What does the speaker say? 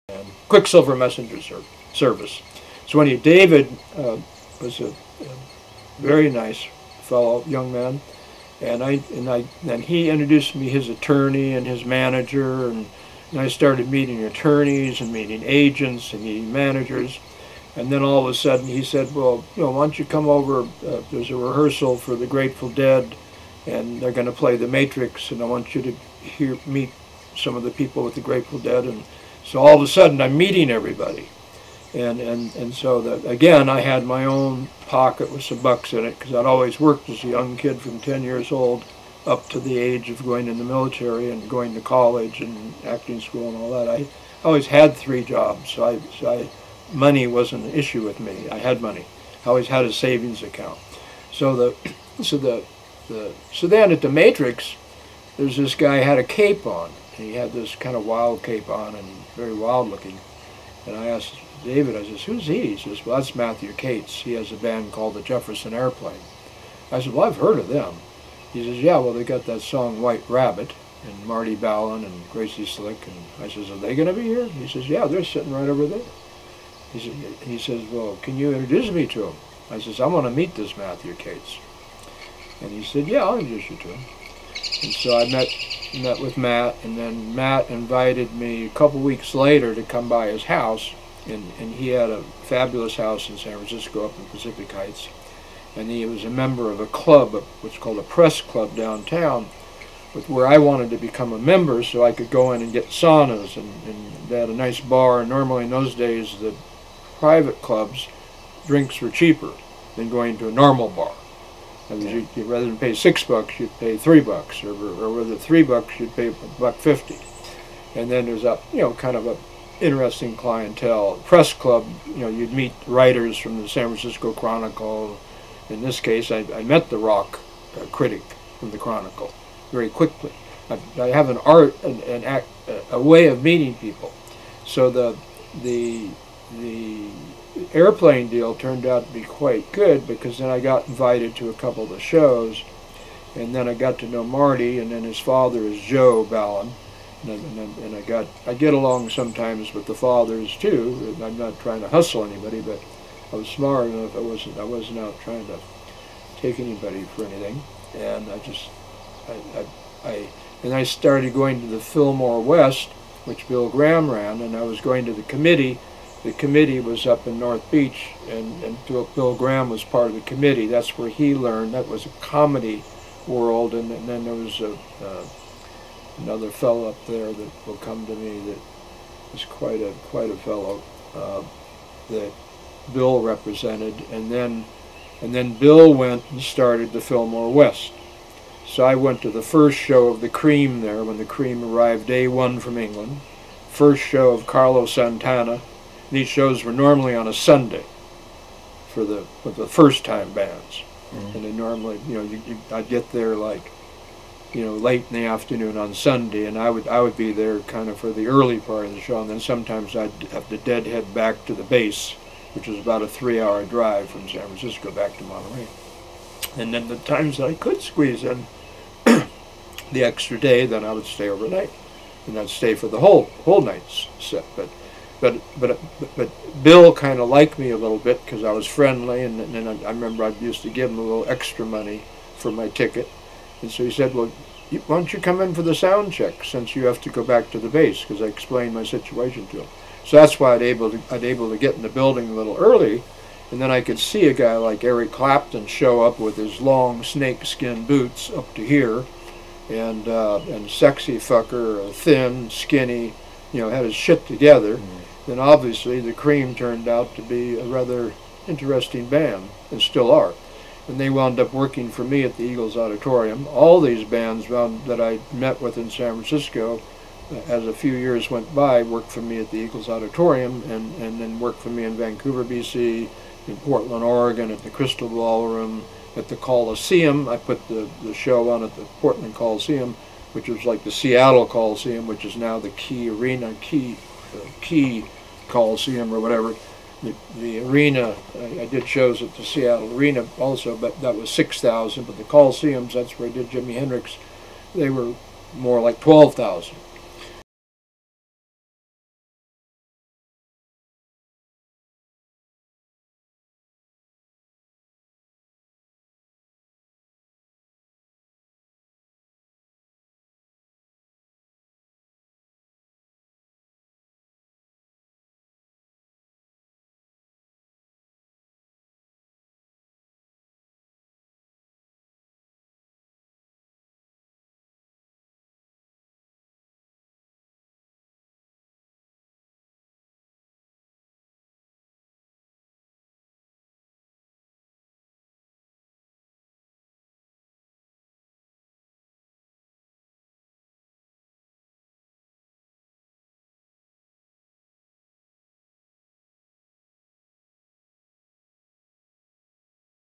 and Quicksilver Messenger Service. So anyway, David was a very nice fellow, young man, and he introduced me his attorney and his manager, and I started meeting attorneys and meeting agents and meeting managers. And then all of a sudden he said, well, why don't you come over, there's a rehearsal for the Grateful Dead, and they're going to play The Matrix, and I want you to meet some of the people with the Grateful Dead. And so all of a sudden I'm meeting everybody. And so again, I had my own pocket with some bucks in it, because I'd always worked as a young kid from 10 years old up to the age of going in the military and going to college and acting school and all that. I always had 3 jobs, so money wasn't an issue with me. I had money. I always had a savings account. So then at the Matrix, there's this guy had a cape on, and he had this kind of wild cape on and very wild looking. And I asked David, I says, who's he? He says, well, that's Matthew Cates. He has a band called the Jefferson Airplane. I said, well, I've heard of them. He says, yeah, well, they got that song White Rabbit, and Marty Ballin and Gracie Slick. And I says, are they going to be here? He says, yeah, they're sitting right over there. He says, well, can you introduce me to him? I says, I want to meet this Matthew Cates. And he said, yeah, I'll introduce you to him. And so I met with Matt, and then Matt invited me a couple weeks later to come by his house, and he had a fabulous house in San Francisco up in Pacific Heights. And he was a member of a club, what's called a press club downtown, where I wanted to become a member so I could go in and get saunas, and they had a nice bar. And normally in those days, the private clubs, drinks were cheaper than going to a normal bar. Rather than pay $6, you'd pay $3, or with it $3, you'd pay $1.50. And then there's a kind of a interesting clientele. Press club, you'd meet writers from the San Francisco Chronicle. In this case, I met the rock critic from the Chronicle very quickly. I have an art and a way of meeting people. So the airplane deal turned out to be quite good, because then I got invited to a couple of the shows, and then I got to know Marty, and then his father is Joe Ballin, and I get along sometimes with the fathers too. I'm not trying to hustle anybody, but I was smart enough. I wasn't out trying to take anybody for anything, and I started going to the Fillmore West, which Bill Graham ran, and I was going to the committee. The committee was up in North Beach, and Bill Graham was part of the committee. That's where he learned. That was a comedy world, and then there was another fellow up there that will come to me that was quite a fellow that Bill represented, and then Bill went and started the Fillmore West. So I went to the first show of the Cream there when the Cream arrived day 1 from England. First show of Carlos Santana. These shows were normally on a Sunday for the first-time bands, and they normally, I'd get there like, late in the afternoon on Sunday, and I would be there kind of for the early part of the show, and then sometimes I'd have to deadhead back to the base, which was about a 3-hour drive from San Francisco back to Monterey. And then the times that I could squeeze in the extra day, then I would stay overnight, and I'd stay for the whole night's set. But Bill kind of liked me a little bit because I was friendly, and I remember I used to give him a little extra money for my ticket. And so he said, well, why don't you come in for the sound check since you have to go back to the base, because I explained my situation to him. So that's why I'd able to get in the building a little early, and then I could see a guy like Eric Clapton show up with his long snakeskin boots up to here, and sexy fucker, thin, skinny, had his shit together. Then obviously the Cream turned out to be a rather interesting band, and still are. And they wound up working for me at the Eagles Auditorium. All these bands that I met with in San Francisco, as a few years went by, worked for me at the Eagles Auditorium, and then worked for me in Vancouver, BC, in Portland, Oregon, at the Crystal Ballroom, at the Coliseum. I put the show on at the Portland Coliseum, which was like the Seattle Coliseum, which is now the Key Arena, Key Coliseum or whatever. The arena, I did shows at the Seattle Arena also, but that was 6,000. But the Coliseums, that's where I did Jimi Hendrix, they were more like 12,000.